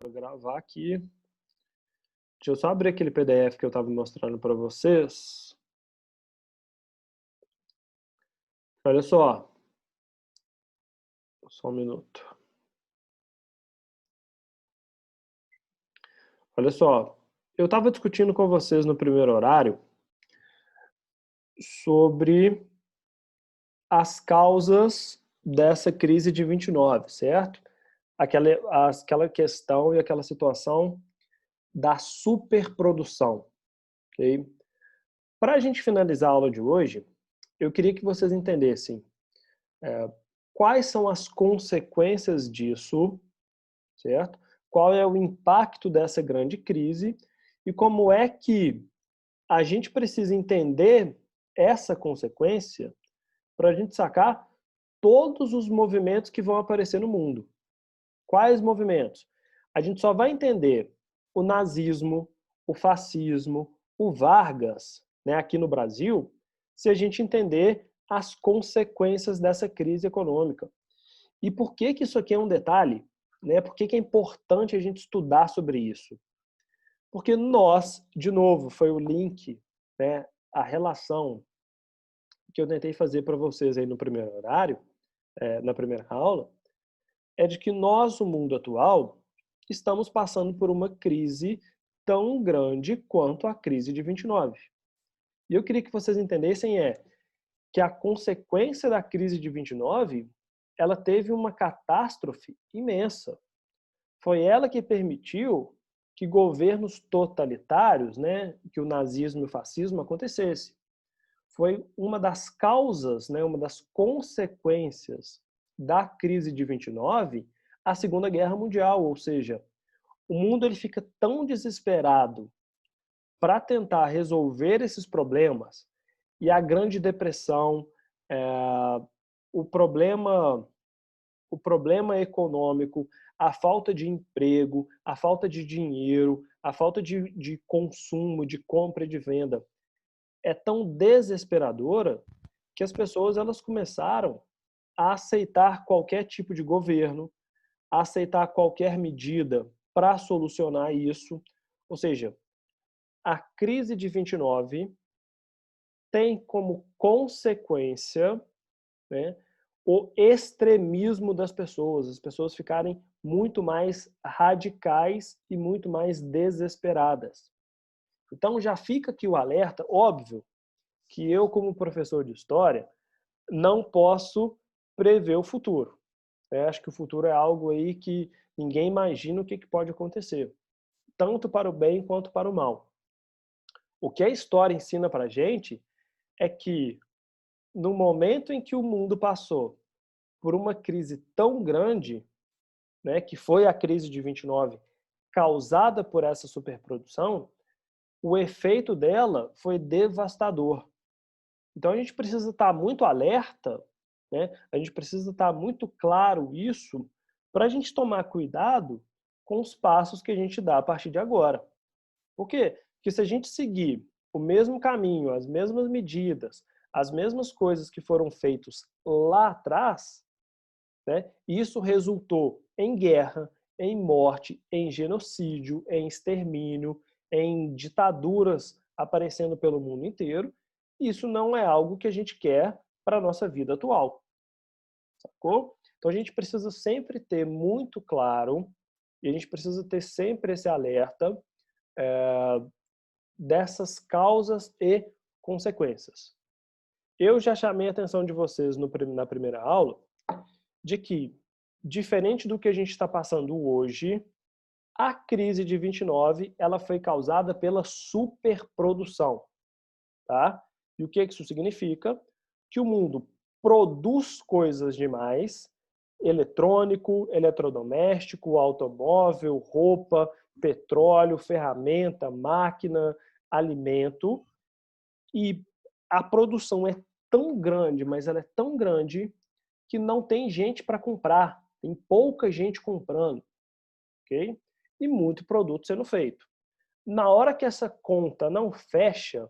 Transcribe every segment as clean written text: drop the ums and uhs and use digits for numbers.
Vou gravar aqui. Deixa eu só abrir aquele PDF que eu estava mostrando para vocês. Olha só um minuto. Olha só, eu estava discutindo com vocês no primeiro horário sobre as causas dessa crise de 29, certo? Aquela questão e aquela situação da superprodução, ok? Para a gente finalizar a aula de hoje, eu queria que vocês entendessem quais são as consequências disso, certo? Qual é o impacto dessa grande crise e como é que a gente precisa entender essa consequência para a gente sacar todos os movimentos que vão aparecer no mundo. Quais movimentos? A gente só vai entender o nazismo, o fascismo, o Vargas, né, aqui no Brasil, se a gente entender as consequências dessa crise econômica. E por que que isso aqui é um detalhe? Né? Por que que é importante a gente estudar sobre isso? Porque nós, de novo, foi o link, né, a relação que eu tentei fazer para vocês aí no primeiro horário, na primeira aula, é de que nós, o mundo atual, estamos passando por uma crise tão grande quanto a crise de 29. E eu queria que vocês entendessem que a consequência da crise de 29, ela teve uma catástrofe imensa. Foi ela que permitiu que governos totalitários, né, que o nazismo e o fascismo acontecesse. Foi uma das causas, né, uma das consequências da crise de 29, a Segunda Guerra Mundial, ou seja, o mundo ele fica tão desesperado para tentar resolver esses problemas, e a Grande Depressão, é, o problema o problema econômico, a falta de emprego, a falta de dinheiro, a falta de consumo, de compra e de venda é tão desesperadora que as pessoas elas começaram a aceitar qualquer tipo de governo, a aceitar qualquer medida para solucionar isso. Ou seja, a crise de 29 tem como consequência, né, o extremismo das pessoas, as pessoas ficarem muito mais radicais e muito mais desesperadas. Então já fica aqui o alerta, óbvio, que eu como professor de história não posso prever o futuro. Acho que o futuro é algo aí que ninguém imagina o que pode acontecer, tanto para o bem quanto para o mal. O que a história ensina para a gente é que no momento em que o mundo passou por uma crise tão grande, né, que foi a crise de 29, causada por essa superprodução, o efeito dela foi devastador. Então a gente precisa estar muito alerta, né? A gente precisa estar muito claro isso para a gente tomar cuidado com os passos que a gente dá a partir de agora. Por quê? Porque se a gente seguir o mesmo caminho, as mesmas medidas, as mesmas coisas que foram feitas lá atrás, né, isso resultou em guerra, em morte, em genocídio, em extermínio, em ditaduras aparecendo pelo mundo inteiro. Isso não é algo que a gente quer para a nossa vida atual, sacou? Então a gente precisa sempre ter muito claro e a gente precisa ter sempre esse alerta dessas causas e consequências. Eu já chamei a atenção de vocês na primeira aula de que, diferente do que a gente está passando hoje, a crise de 29 ela foi causada pela superprodução, tá? E o que isso significa? Que o mundo produz coisas demais, eletrônico, eletrodoméstico, automóvel, roupa, petróleo, ferramenta, máquina, alimento, e a produção é tão grande, mas ela é tão grande que não tem gente para comprar, tem pouca gente comprando, ok? E muito produto sendo feito. Na hora que essa conta não fecha,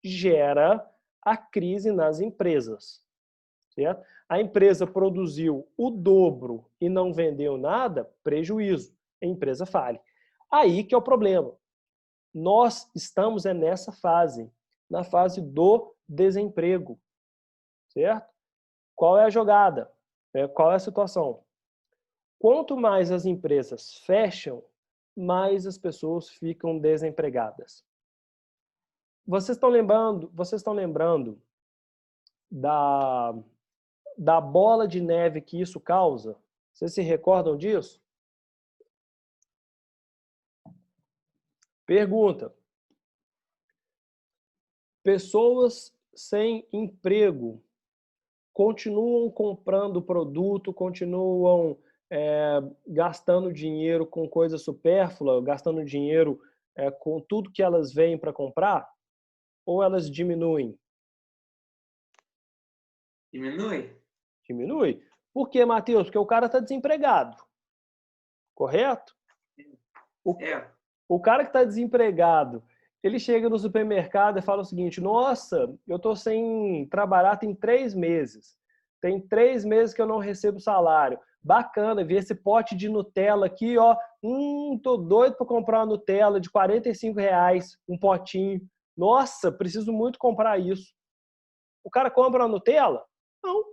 gera a crise nas empresas, certo? A empresa produziu o dobro e não vendeu nada, prejuízo. a empresa fale. Aí que é o problema. Nós estamos nessa fase, na fase do desemprego, certo? Qual é a jogada? Qual é a situação? Quanto mais as empresas fecham, mais as pessoas ficam desempregadas. Vocês estão lembrando da bola de neve que isso causa? Vocês se recordam disso? Pergunta. Pessoas sem emprego continuam comprando produto, continuam gastando dinheiro com coisa supérflua, gastando dinheiro com tudo que elas veem para comprar? Ou elas diminuem? Diminui? Diminui. Por quê, Matheus? Porque o cara está desempregado. Correto? O cara que está desempregado, ele chega no supermercado e fala o seguinte: nossa, eu estou sem trabalhar tem 3 meses. Tem 3 meses que eu não recebo salário. Bacana, vi esse pote de Nutella aqui, ó. Tô doido para comprar uma Nutella de R$ 45, um potinho. Nossa, preciso muito comprar isso. O cara compra uma Nutella? Não.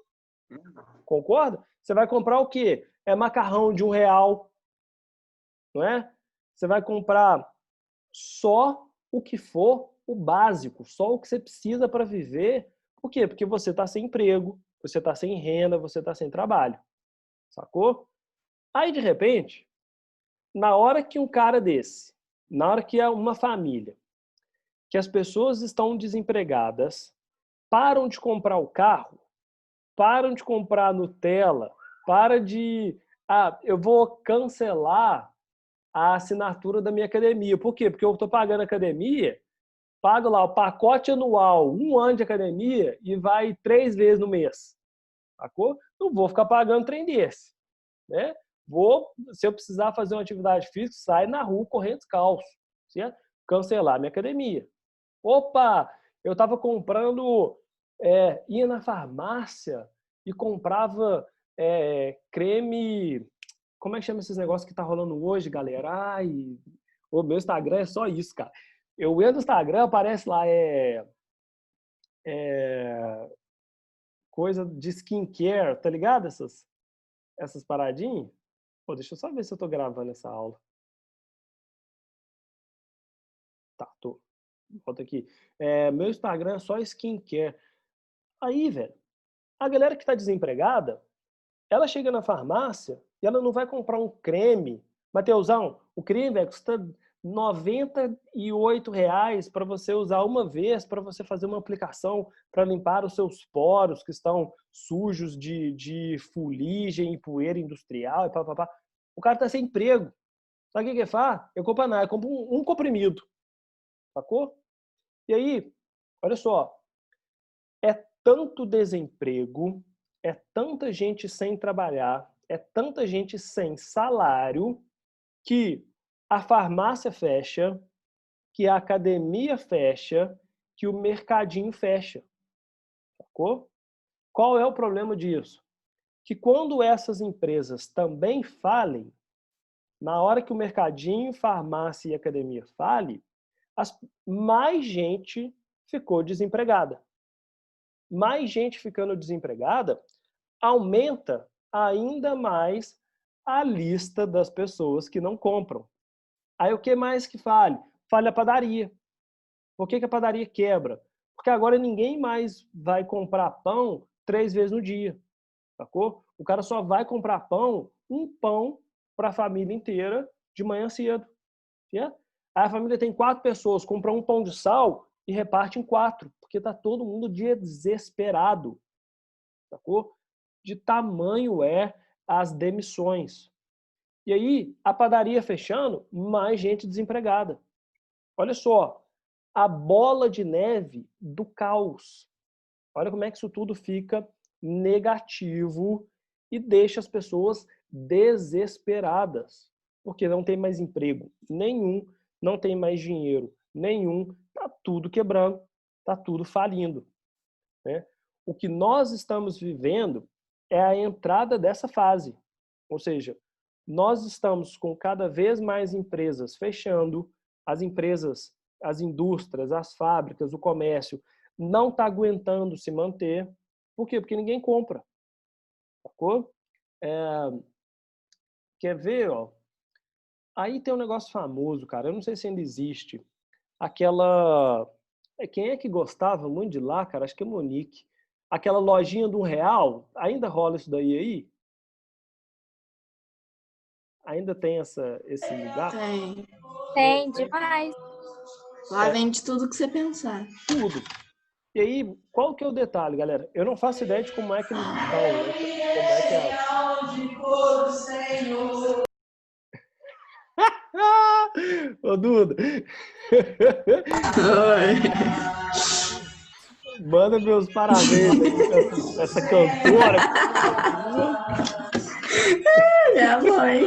Concorda? Você vai comprar o quê? É macarrão de R$ 1, não é? Você vai comprar só o que for o básico, só o que você precisa para viver. Por quê? Porque você está sem emprego, você está sem renda, você está sem trabalho. Sacou? Aí, de repente, na hora que um cara desse, na hora que é uma família, que as pessoas estão desempregadas, param de comprar o carro, param de comprar a Nutella, para de... eu vou cancelar a assinatura da minha academia. Por quê? Porque eu estou pagando academia, pago lá o pacote anual, 1 ano de academia e vai 3 vezes no mês. Sacou? Não vou ficar pagando trem desse. Né? Se eu precisar fazer uma atividade física, sai na rua correndo descalço. Certo? Cancelar minha academia. Opa! Eu estava comprando, ia na farmácia e comprava creme. Como é que chama esses negócios que tá rolando hoje, galera? Ai, o meu Instagram é só isso, cara. Eu entro no Instagram, aparece lá, coisa de skincare, tá ligado? Essas paradinhas. Pô, deixa eu só ver se eu tô gravando essa aula. Tá, tô. Volta aqui. Meu Instagram é só skincare. Aí, velho, a galera que tá desempregada, ela chega na farmácia e ela não vai comprar um creme. Mateusão, o creme, velho, custa R$ 98 para você usar uma vez, para você fazer uma aplicação para limpar os seus poros que estão sujos de fuligem e poeira industrial e pá. O cara tá sem emprego. Sabe o que ele faz? Eu compro nada, eu compro um comprimido. Sacou? E aí, olha só, é tanto desemprego, é tanta gente sem trabalhar, é tanta gente sem salário, que a farmácia fecha, que a academia fecha, que o mercadinho fecha. Sacou? Qual é o problema disso? Que quando essas empresas também falem, na hora que o mercadinho, farmácia e academia falem, mais gente ficou desempregada. Mais gente ficando desempregada aumenta ainda mais a lista das pessoas que não compram. Aí o que mais que falha? Falha a padaria. Por que a padaria quebra? Porque agora ninguém mais vai comprar pão 3 vezes no dia, sacou? O cara só vai comprar um pão para a família inteira de manhã cedo. Certo? Aí a família tem 4 pessoas, compra um pão de sal e reparte em 4, porque tá todo mundo desesperado, sacou? De tamanho as demissões. E aí, a padaria fechando, mais gente desempregada. Olha só, a bola de neve do caos. Olha como é que isso tudo fica negativo e deixa as pessoas desesperadas, porque não tem mais emprego nenhum, não tem mais dinheiro nenhum, tá tudo quebrando, tá tudo falindo, né? O que nós estamos vivendo é a entrada dessa fase, ou seja, Nós estamos com cada vez mais empresas fechando, as empresas, as indústrias, as fábricas, o comércio não está aguentando se manter. Por quê? Porque ninguém compra, sacou? Quer ver, ó? Aí tem um negócio famoso, cara, eu não sei se ainda existe. Aquela... Quem é que gostava muito de lá, cara? Acho que é Monique. Aquela lojinha de R$ 1, ainda rola isso daí aí? Ainda tem esse lugar? Tem. Tem demais. Lá vende tudo que você pensar. Tudo. E aí, qual que é o detalhe, galera? Eu não faço ideia de como é que eles estão, né? Como é que é. Ô, Duda! Oi. Manda meus parabéns aí pra essa cantora. Minha mãe.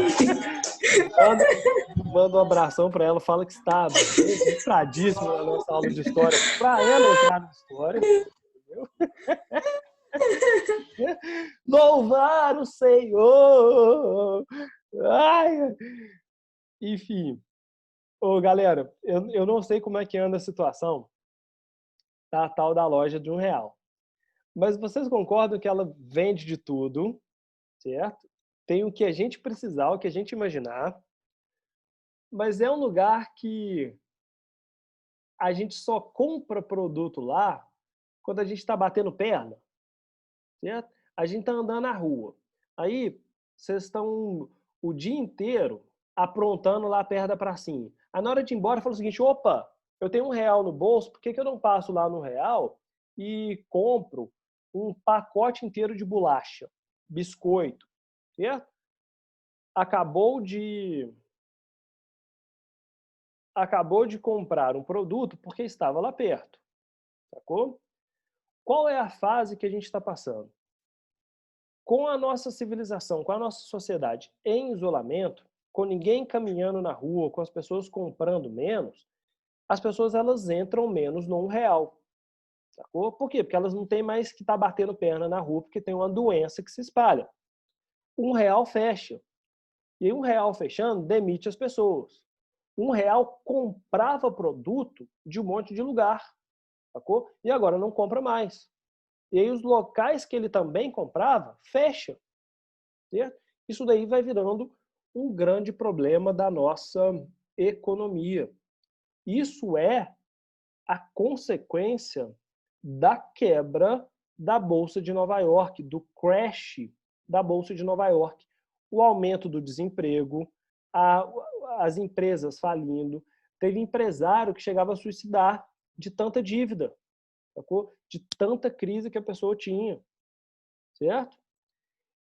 Manda um abração para ela, fala que está entradíssima na nossa aula de história, para ela entrar na história. Entendeu? Louvar o Senhor! Ai, enfim. Ô, galera, eu não sei como é que anda a situação da tal da loja de R$ 1. Mas vocês concordam que ela vende de tudo, certo? Tem o que a gente precisar, o que a gente imaginar, mas é um lugar que a gente só compra produto lá quando a gente está batendo perna, certo? A gente está andando na rua. Aí, vocês estão o dia inteiro aprontando lá perto da pracinha. Aí, na hora de ir embora, fala o seguinte, opa, eu tenho R$ 1 no bolso, por que que eu não passo lá no real e compro um pacote inteiro de bolacha, biscoito, certo? Acabou de comprar um produto porque estava lá perto, sacou? Qual é a fase que a gente está passando? Com a nossa civilização, com a nossa sociedade em isolamento, com ninguém caminhando na rua, com as pessoas comprando menos, as pessoas elas entram menos no R$ 1, sacou? Por quê? Porque elas não têm mais que estar batendo perna na rua porque tem uma doença que se espalha. R$ 1 fecha. E aí R$ 1 fechando demite as pessoas. R$ 1 comprava produto de um monte de lugar, sacou? E agora não compra mais. E aí os locais que ele também comprava, fecham. Certo? Isso daí vai virando um grande problema da nossa economia. Isso é a consequência da quebra da Bolsa de Nova York, do crash da Bolsa de Nova York. O aumento do desemprego, as empresas falindo. Teve empresário que chegava a suicidar de tanta dívida, sacou? De tanta crise que a pessoa tinha, certo?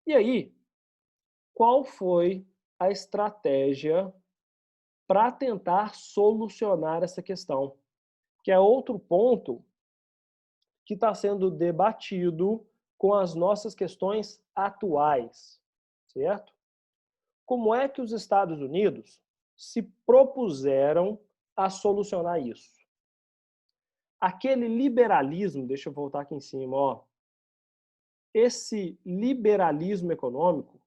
E aí, qual foi a estratégia para tentar solucionar essa questão? Que é outro ponto que está sendo debatido com as nossas questões atuais, certo? Como é que os Estados Unidos se propuseram a solucionar isso? Aquele liberalismo, deixa eu voltar aqui em cima, ó. Esse liberalismo econômico,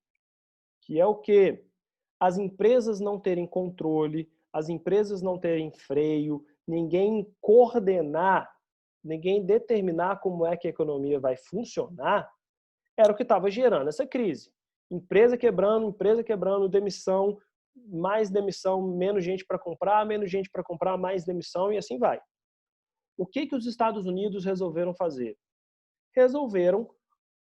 que é o quê? As empresas não terem controle, as empresas não terem freio, ninguém coordenar, ninguém determinar como é que a economia vai funcionar, era o que estava gerando essa crise. Empresa quebrando, demissão, mais demissão, menos gente para comprar, menos gente para comprar, mais demissão e assim vai. O que que os Estados Unidos resolveram fazer? Resolveram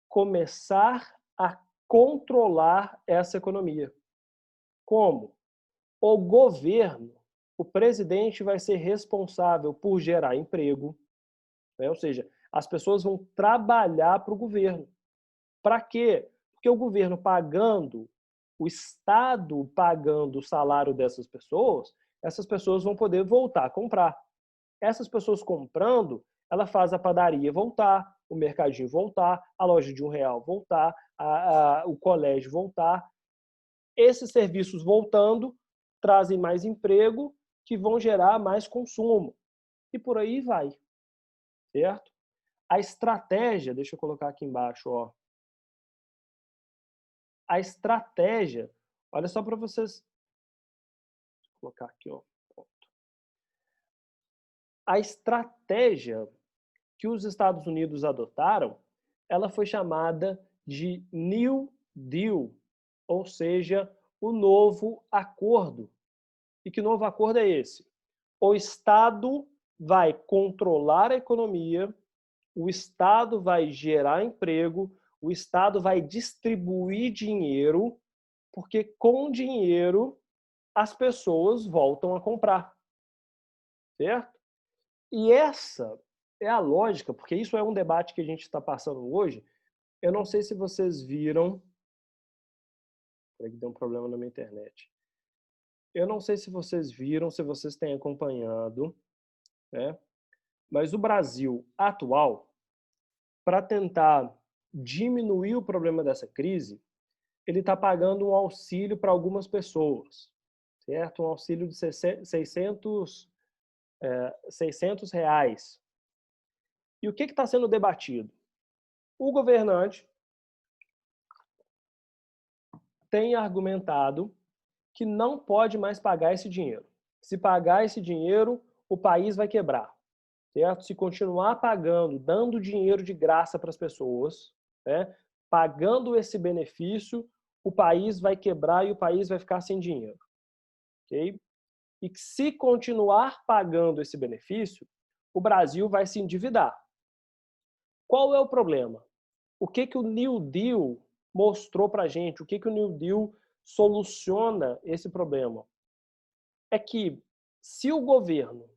começar a controlar essa economia. Como? O governo, o presidente vai ser responsável por gerar emprego, né? Ou seja, as pessoas vão trabalhar para o governo. Para quê? Porque o governo pagando, o Estado pagando o salário dessas pessoas, essas pessoas vão poder voltar a comprar. Essas pessoas comprando, ela faz a padaria voltar, o mercadinho voltar, a loja de R$ 1 voltar, o colégio voltar. Esses serviços voltando trazem mais emprego, que vão gerar mais consumo. E por aí vai, certo? A estratégia, deixa eu colocar aqui embaixo, ó. A estratégia Olha só para vocês. Vou colocar aqui, ó. A estratégia que os Estados Unidos adotaram, ela foi chamada de New Deal, ou seja, o novo acordo. E que novo acordo é esse? O Estado vai controlar a economia, o Estado vai gerar emprego, o Estado vai distribuir dinheiro, porque com dinheiro as pessoas voltam a comprar, certo? E essa é a lógica, porque isso é um debate que a gente está passando hoje. Eu não sei se vocês viram. Peraí que deu um problema na minha internet. Eu não sei se vocês viram, se vocês têm acompanhado, né? Mas o Brasil atual, para tentar diminuir o problema dessa crise, ele está pagando um auxílio para algumas pessoas, certo? Um auxílio de 600 reais. E o que está sendo debatido? O governante tem argumentado que não pode mais pagar esse dinheiro. Se pagar esse dinheiro, o país vai quebrar, certo? Se continuar pagando, dando dinheiro de graça para as pessoas, né, pagando esse benefício, o país vai quebrar e o país vai ficar sem dinheiro, ok? E que se continuar pagando esse benefício, o Brasil vai se endividar. Qual é o problema? O que o New Deal mostrou para a gente? O que o New Deal soluciona esse problema? É que se o governo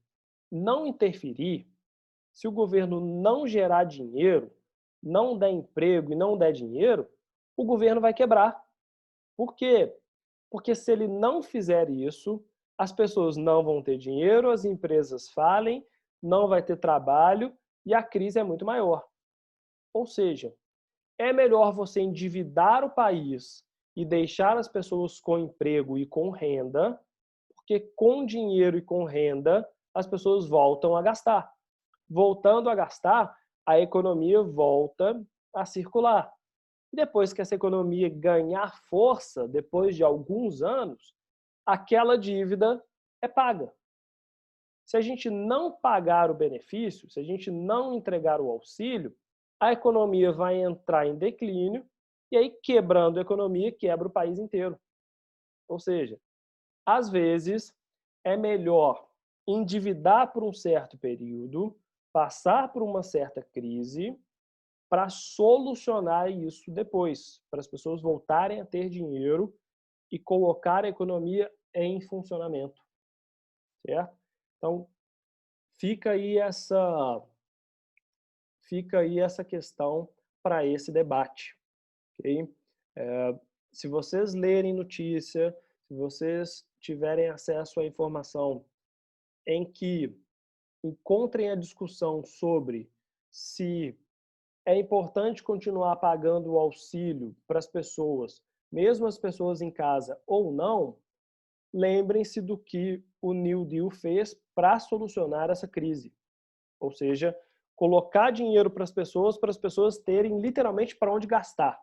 não interferir, se o governo não gerar dinheiro, não der emprego e não der dinheiro, o governo vai quebrar. Por quê? Porque se ele não fizer isso, as pessoas não vão ter dinheiro, as empresas falem, não vai ter trabalho e a crise é muito maior. Ou seja, é melhor você endividar o país e deixar as pessoas com emprego e com renda, porque com dinheiro e com renda as pessoas voltam a gastar. Voltando a gastar, a economia volta a circular. Depois que essa economia ganhar força, depois de alguns anos, aquela dívida é paga. Se a gente não pagar o benefício, se a gente não entregar o auxílio, a economia vai entrar em declínio e aí, quebrando a economia, quebra o país inteiro. Ou seja, às vezes é melhor endividar por um certo período, passar por uma certa crise para solucionar isso depois, para as pessoas voltarem a ter dinheiro e colocar a economia em funcionamento, certo? Então, fica aí essa questão para esse debate, ok? Se vocês lerem notícia, se vocês tiverem acesso à informação em que encontrem a discussão sobre se é importante continuar pagando o auxílio para as pessoas, mesmo as pessoas em casa ou não, lembrem-se do que o New Deal fez para solucionar essa crise. Ou seja, colocar dinheiro para as pessoas terem literalmente para onde gastar.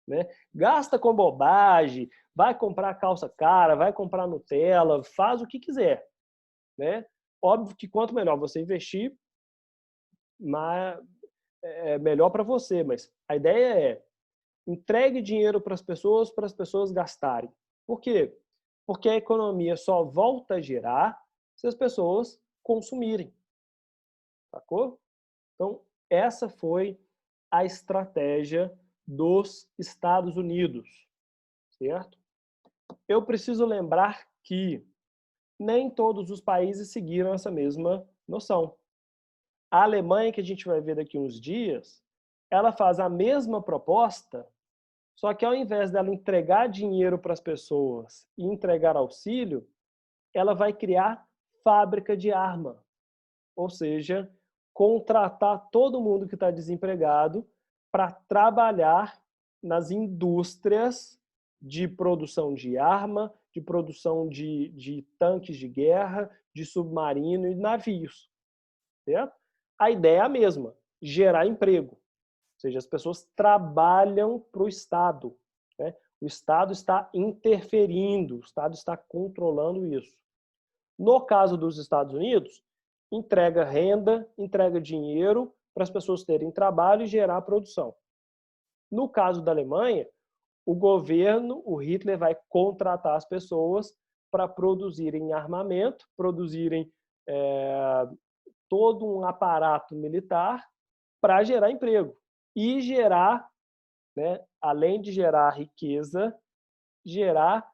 Né? Gasta com bobagem, vai comprar calça cara, vai comprar Nutella, faz o que quiser. Né? Óbvio que quanto melhor você investir, melhor para você, mas a ideia é entregue dinheiro para as pessoas gastarem. Por quê? Porque a economia só volta a girar se as pessoas consumirem. Sacou? Então, essa foi a estratégia dos Estados Unidos, certo? Eu preciso lembrar que nem todos os países seguiram essa mesma noção. A Alemanha, que a gente vai ver daqui uns dias, ela faz a mesma proposta, só que ao invés dela entregar dinheiro para as pessoas e entregar auxílio, ela vai criar fábrica de arma. Ou seja, contratar todo mundo que está desempregado para trabalhar nas indústrias de produção de arma, de produção de tanques de guerra, de submarino e navios. Certo? A ideia é a mesma, gerar emprego. Ou seja, as pessoas trabalham para o Estado. Né? O Estado está interferindo, o Estado está controlando isso. No caso dos Estados Unidos, entrega renda, entrega dinheiro para as pessoas terem trabalho e gerar produção. No caso da Alemanha, o governo, o Hitler, vai contratar as pessoas para produzirem armamento, produzirem todo um aparato militar para gerar emprego e gerar, né, além de gerar riqueza, gerar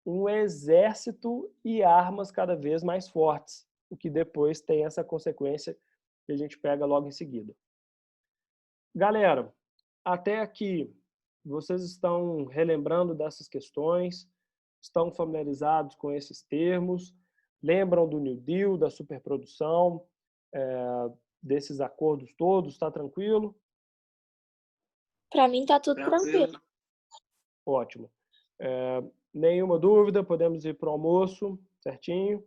um exército e armas cada vez mais fortes, o que depois tem essa consequência que a gente pega logo em seguida. Galera, até aqui, vocês estão relembrando dessas questões, estão familiarizados com esses termos, lembram do New Deal, da superprodução, desses acordos todos, está tranquilo? Para mim tá tudo tranquilo. Ótimo. Nenhuma dúvida, podemos ir para o almoço, certinho?